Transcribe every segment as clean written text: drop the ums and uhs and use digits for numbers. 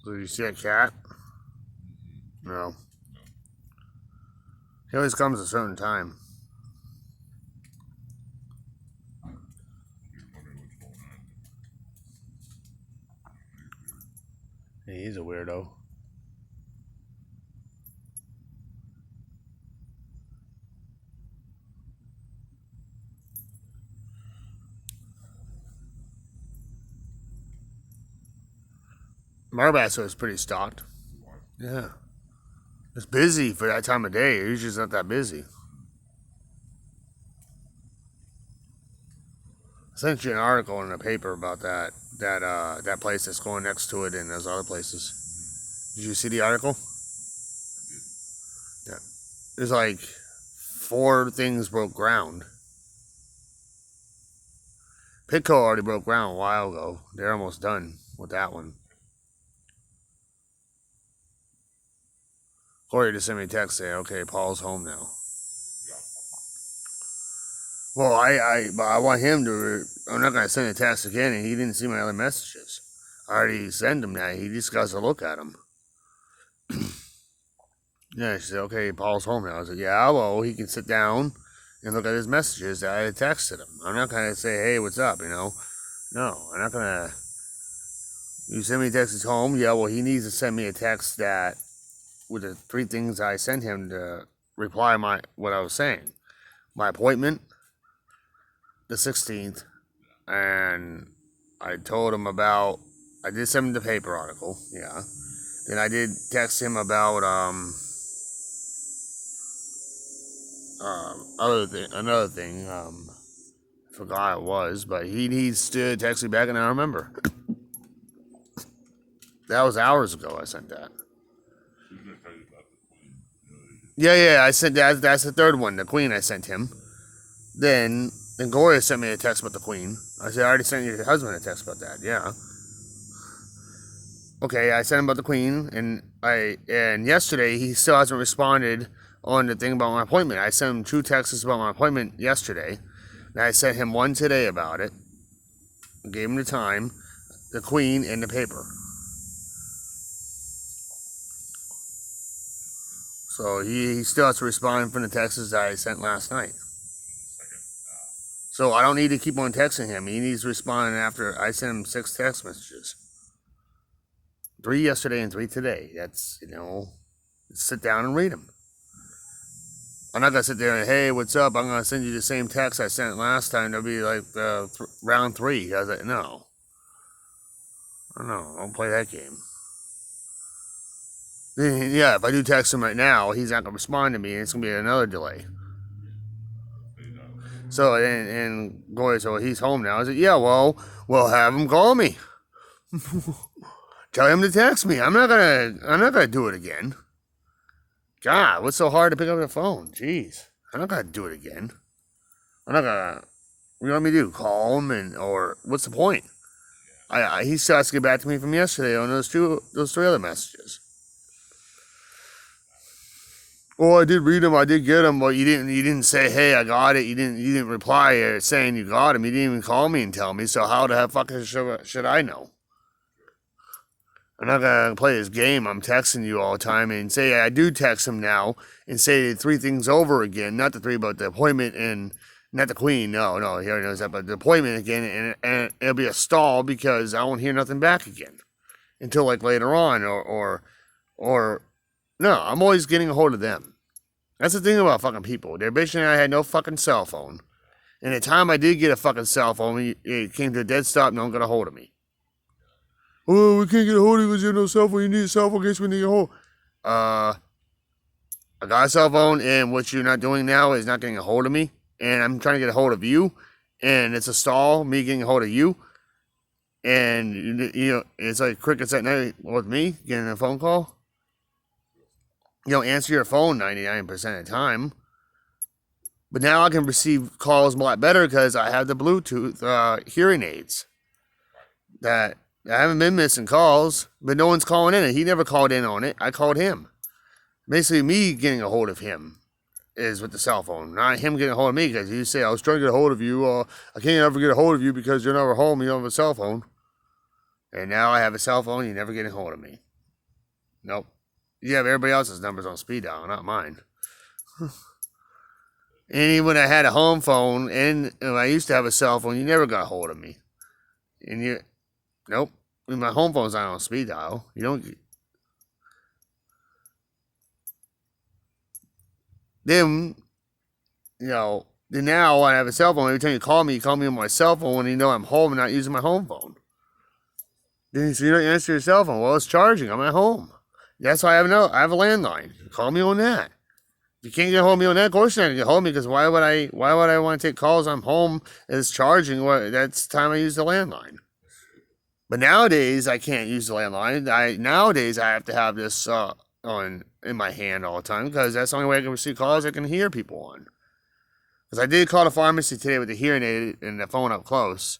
Did you see a cat? No. He always comes at a certain time. Yeah, he's a weirdo. Marbasso is pretty stocked. Yeah. It's busy for that time of day. Usually it's not that busy. I sent you an article in the paper about that place that's going next to it and those other places. Did you see the article? Yeah. There's like 4 things broke ground. Pitco already broke ground a while ago. They're almost done with that one. Corey just sent me a text saying, okay, Paul's home now. Well, I want him to. I'm not gonna send a text again, and he didn't see my other messages. I already sent him that. He just got to look at them. Yeah, she said, "Okay, Paul's home now." I said, "Yeah, well, he can sit down and look at his messages that I had texted him. I'm not gonna say, hey, what's up? No, I'm not gonna. You send me a text, he's home. Yeah, well, he needs to send me a text that with the 3 things I sent him to reply what I was saying. My appointment, the 16th, and I told him about. I did send him the paper article, yeah. Then I did text him about another thing. I forgot it was, but he needs to text me back, and I remember. That was hours ago. I sent that. Yeah. I sent that. That's the 3rd one. The Queen I sent him. Then Gloria sent me a text about the Queen. I said, I already sent your husband a text about that. Yeah. Okay, I sent him about the Queen, and yesterday he still hasn't responded on the thing about my appointment. I sent him 2 texts about my appointment yesterday, and I sent him one today about it. Gave him the time, the Queen, and the paper. So he still has to respond from the texts that I sent last night. So I don't need to keep on texting him. He needs to respond after I sent him 6 text messages. 3 yesterday and 3 today. That's, sit down and read them. I'm not going to sit there and, hey, what's up? I'm going to send you the same text I sent last time. That'll be like round 3. I was like, no. Don't play that game. Yeah, if I do text him right now, he's not going to respond to me, and it's going to be another delay. So, and Goy, so he's home now. I said, yeah, well, have him call me. Tell him to text me. I'm not gonna do it again. God, what's so hard to pick up the phone? Jeez, I'm not gonna do it again. I'm not gonna. What do you want me to do? Call him or what's the point? He still has to get back to me from yesterday on those 3 other messages. Well, I did read them. I did get them, but you didn't say, hey, I got it. You didn't reply saying you got them. You didn't even call me and tell me. So how the fuck should I know? I'm not gonna play this game. I'm texting you all the time and say I do text him now and say the 3 things over again. Not the 3, but the appointment and not the Queen. No, he already knows that. But the appointment again, and it'll be a stall because I won't hear nothing back again until like later on or no. I'm always getting a hold of them. That's the thing about fucking people. They're bitching I had no fucking cell phone. And the time I did get a fucking cell phone, it came to a dead stop. No one got a hold of me. Oh, we can't get a hold of you because you have no cell phone. You need a cell phone in case we need a hold. I got a cell phone, and what you're not doing now is not getting a hold of me. And I'm trying to get a hold of you, and it's a stall, me getting a hold of you. And, it's like crickets at night with me getting a phone call. You don't answer your phone 99% of the time. But now I can receive calls a lot better because I have the Bluetooth hearing aids that I haven't been missing calls, but no one's calling in it. He never called in on it. I called him. Basically, me getting a hold of him is with the cell phone, not him getting a hold of me because you say, I was trying to get a hold of you. I can't ever get a hold of you because you're never home. You don't have a cell phone. And now I have a cell phone. You never get a hold of me. Nope. You have everybody else's numbers on speed dial, not mine. And even when I had a home phone and I used to have a cell phone, you never got a hold of me. And you, nope. My home phone's not on speed dial. You don't. Then, then now when I have a cell phone, every time you call me on my cell phone when you know I'm home and not using my home phone. Then so you don't answer your cell phone. Well, it's charging. I'm at home. That's why I have a landline. Call me on that. If you can't get hold of me on that, of course you're not gonna get hold of me, because why would I want to take calls? I'm home, it's charging. That's the time I use the landline. But nowadays I can't use the landline. Nowadays I have to have this on in my hand all the time, because that's the only way I can receive calls I can hear people on. Because I did call the pharmacy today with the hearing aid and the phone up close.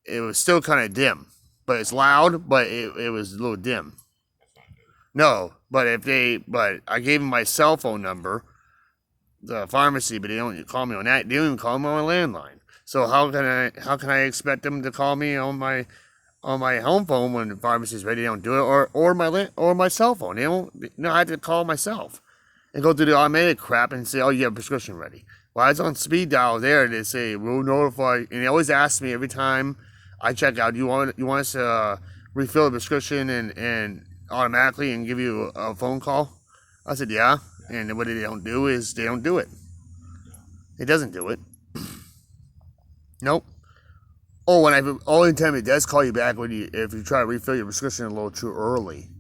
It was still kind of dim, but it's loud, but it was a little dim. No, but I gave them my cell phone number, the pharmacy, but they don't call me on that. They don't even call me on my landline. So how can I expect them to call me on my home phone when the pharmacy's ready? They don't do it, or my cell phone. They don't. No, I had to call myself and go through the automated crap and say, "Oh, you have a prescription ready." Well, it's on speed dial there. They say we'll notify, and they always ask me every time I check out, "You want us to refill the prescription and automatically and give you a phone call?" I said, "Yeah." And what they don't do is they don't do it. It doesn't do it. Nope. Oh, only time it does call you back if you try to refill your prescription a little too early.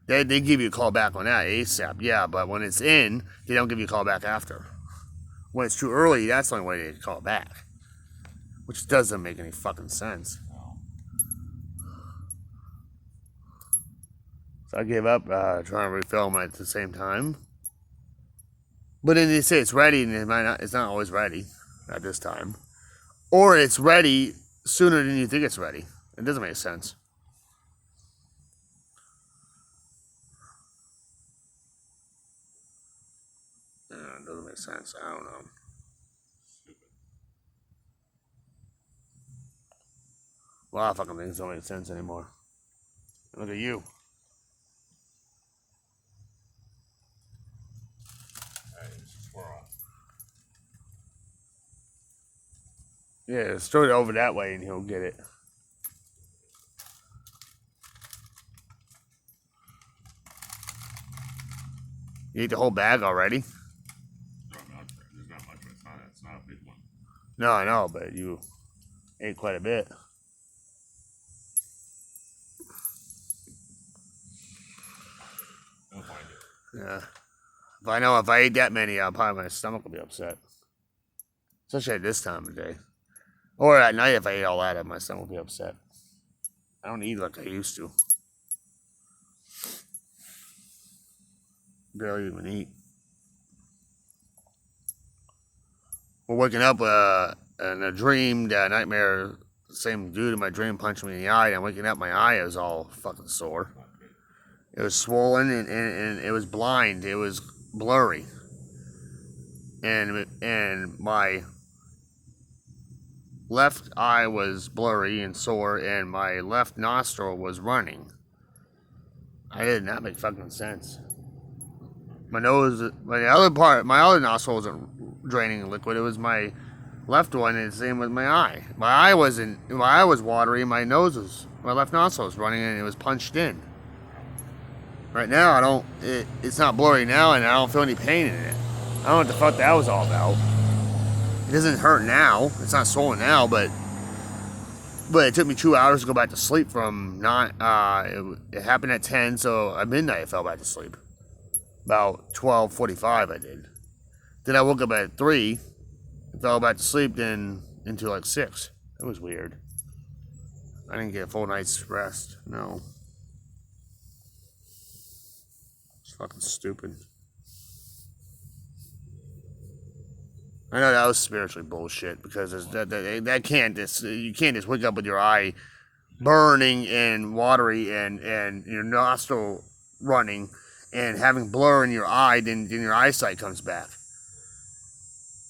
They give you a call back on that ASAP. Yeah, but when it's in, they don't give you a call back after. When it's too early, that's the only way they call back, which doesn't make any fucking sense. So I gave up trying to refill them at the same time. But then they say it's ready, and it's not always ready at this time. Or it's ready sooner than you think it's ready. It doesn't make sense. It doesn't make sense. I don't know. A lot of fucking things don't make sense anymore. Look at you. Yeah, just throw it over that way and he'll get it. You ate the whole bag already? There's not much, but it's not a big one. No, I know, but you ate quite a bit. I'll find it. Yeah. If I ate that many, probably my stomach will be upset. Especially at this time of day. Or at night, if I ate all that, my stomach will be upset. I don't eat like I used to. Barely even eat. We're waking up in a dream, that nightmare. The same dude in my dream punched me in the eye. And I'm waking up, my eye is all fucking sore. It was swollen and it was blind. It was blurry. And my left eye was blurry and sore, and my left nostril was running. I did not make fucking sense. My other nostril wasn't draining liquid. It was my left one, and the same with my eye. My eye was watery. My left nostril was running, and it was punched in. Right now, it's not blurry now, and I don't feel any pain in it. I don't know what the fuck that was all about. It doesn't hurt now. It's not swollen now, but it took me 2 hours to go back to sleep from it happened at 10, so at midnight I fell back to sleep. About 12:45 I did. Then I woke up at 3, and fell back to sleep, then into like 6. It was weird. I didn't get a full night's rest. No. It's fucking stupid. I know that was spiritually bullshit, because you can't just wake up with your eye burning and watery and your nostril running and having blur in your eye, then your eyesight comes back.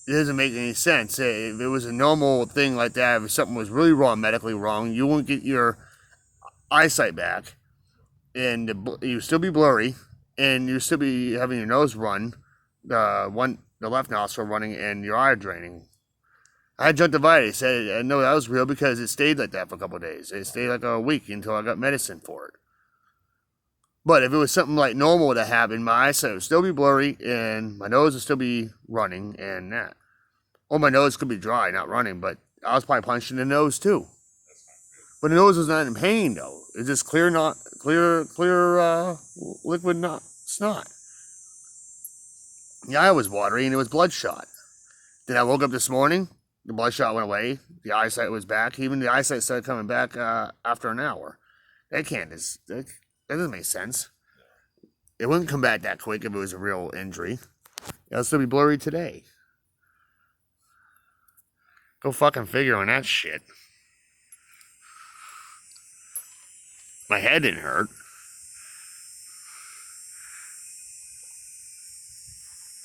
It doesn't make any sense. If it was a normal thing like that, if something was really wrong, medically wrong, you wouldn't get your eyesight back. and you still be blurry, and you still be having your nose run, the left nostril running, and your eye draining. I had conjunctivitis. I know that was real because it stayed like that for a couple of days. It stayed like a week until I got medicine for it. But if it was something like normal to happen, my eyesight would still be blurry, and my nose would still be running, and that. Or my nose could be dry, not running, but I was probably punched in the nose too. But the nose was not in pain though. It's just clear liquid not snot. The eye was watery and it was bloodshot. Then I woke up this morning, the bloodshot went away, the eyesight was back. Even the eyesight started coming back after an hour. That doesn't make sense. It wouldn't come back that quick if it was a real injury. It'll still be blurry today. Go fucking figure on that shit. My head didn't hurt.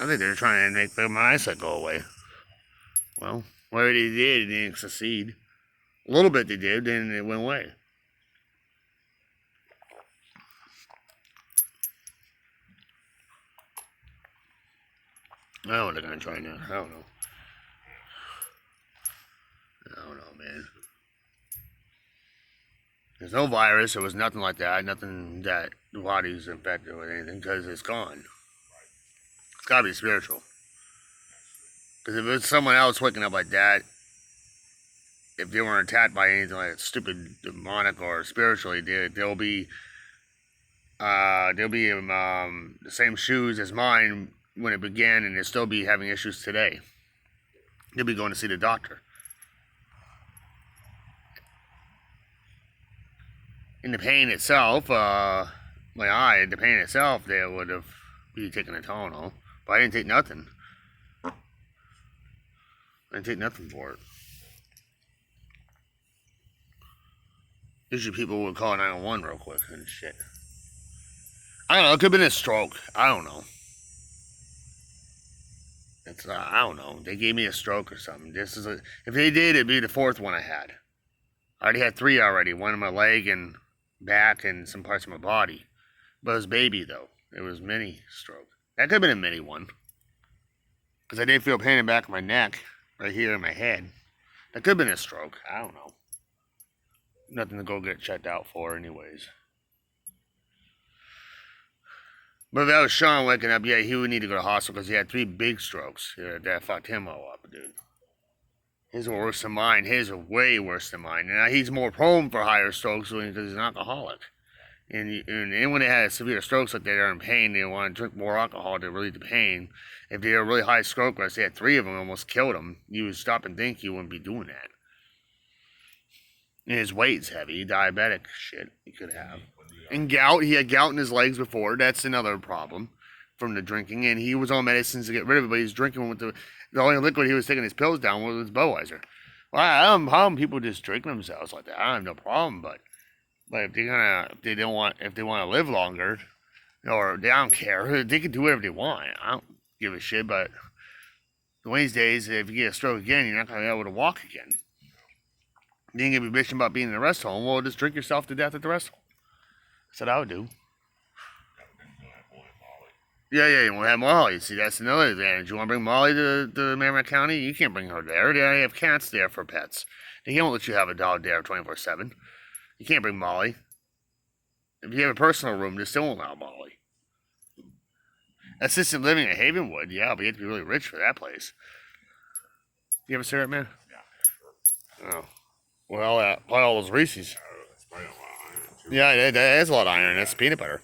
I think they're trying to make my eyesight go away. Well, whatever they did, it didn't succeed. A little bit they did, then it went away. I don't know what they're gonna try now. I don't know. I don't know, man. There's no virus. There was nothing like that. Nothing that the body's infected with anything because it's gone. It's gotta be spiritual. Because if it's someone else waking up like that, if they weren't attacked by anything like stupid demonic or spiritually, they'll be the same shoes as mine when it began, and they'll still be having issues today. They'll be going to see the doctor. In the pain itself, my eye, the pain itself, they would have be taking a Tylenol, but I didn't take nothing. I didn't take nothing for it. Usually people would call 911 real quick and shit. I don't know, it could have been a stroke. I don't know. I don't know. They gave me a stroke or something. If they did, it'd be the fourth one I had. I already had 3 already. One in my leg and back and some parts of my body. But it was baby though. It was mini stroke. That could have been a mini one. Because I did feel pain in the back of my neck. Right here in my head. That could have been a stroke. I don't know. Nothing to go get checked out for anyways. But if that was Sean waking up, yeah, he would need to go to the hospital because he had 3 big strokes that fucked him all up, dude. His were worse than mine. His are way worse than mine. And he's more prone for higher strokes because he's an alcoholic. And when they had severe strokes like that, they're in pain, they want to drink more alcohol to relieve the pain. If they had a really high stroke, let's say had 3 of them, almost killed him, you would stop and think you wouldn't be doing that. And his weight's heavy, diabetic shit he could have. And gout, he had gout in his legs before. That's another problem from the drinking. And he was on medicines to get rid of it, but he's drinking with the only liquid he was taking his pills down with was Budweiser. Well, I don't have a problem people just drinking themselves like that. I have no problem, but if they want to live longer, or they don't care, they can do whatever they want. I don't give a shit. But one of these days, if you get a stroke again, you're not gonna be able to walk again. You ain't gonna be bitching about being in a rest home. Well, just drink yourself to death at the rest home. That's what I would do. Yeah, you want to have Molly. See, that's another advantage. You want to bring Molly to Merrimack County? You can't bring her there. They already have cats there for pets. They can't let you have a dog there 24/7. You can't bring Molly. If you have a personal room, they still won't allow Molly. Assisted living at Havenwood, yeah, but you have to be really rich for that place. You have a cigarette, man? Yeah. Oh. Well, probably all those Reese's. Yeah, it has a lot of iron. That's peanut butter.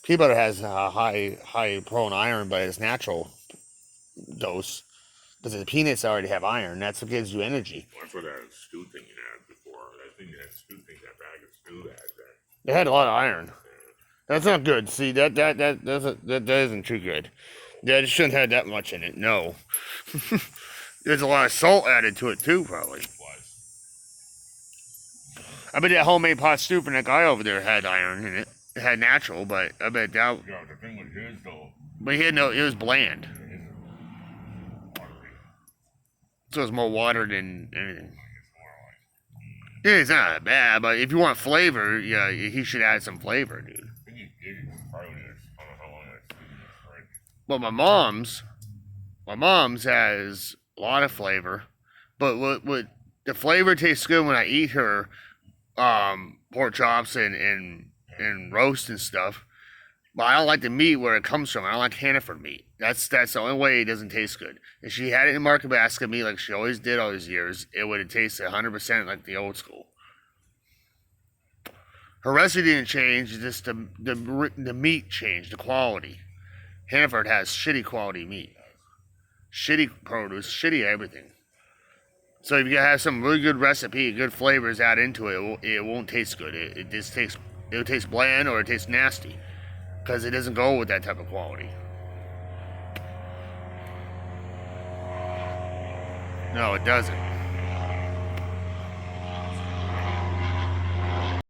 Peanut butter has a high prone iron, but it's natural dose. Because the peanuts already have iron. That's what gives you energy. Well, that's what that stew thing you had before. I think that stew thing, that bag of stew had that. It had a lot of iron. That's not good. See, that isn't too good. Yeah, it shouldn't have that much in it. No. There's a lot of salt added to it too, probably. I bet that homemade pot stew from that guy over there had iron in it. It had natural, but I bet that. Yeah, the thing with his though. But he had no. It was bland. So it's more water than anything. Yeah, it's not that bad, but if you want flavor, yeah, he should add some flavor, dude. But my mom's has a lot of flavor. But what the flavor tastes good when I eat her pork chops and roast and stuff. But I don't like the meat where it comes from. I don't like Hannaford meat. That's the only way it doesn't taste good. If she had it in Market Basket meat like she always did all these years, it would have tasted 100% like the old school. Her recipe didn't change, just the meat changed, the quality. Hannaford has shitty quality meat, shitty produce, shitty everything. So if you have some really good recipe, good flavors add into it, it won't taste good. It just tastes, it'll taste bland or it tastes nasty because it doesn't go with that type of quality. No, it doesn't.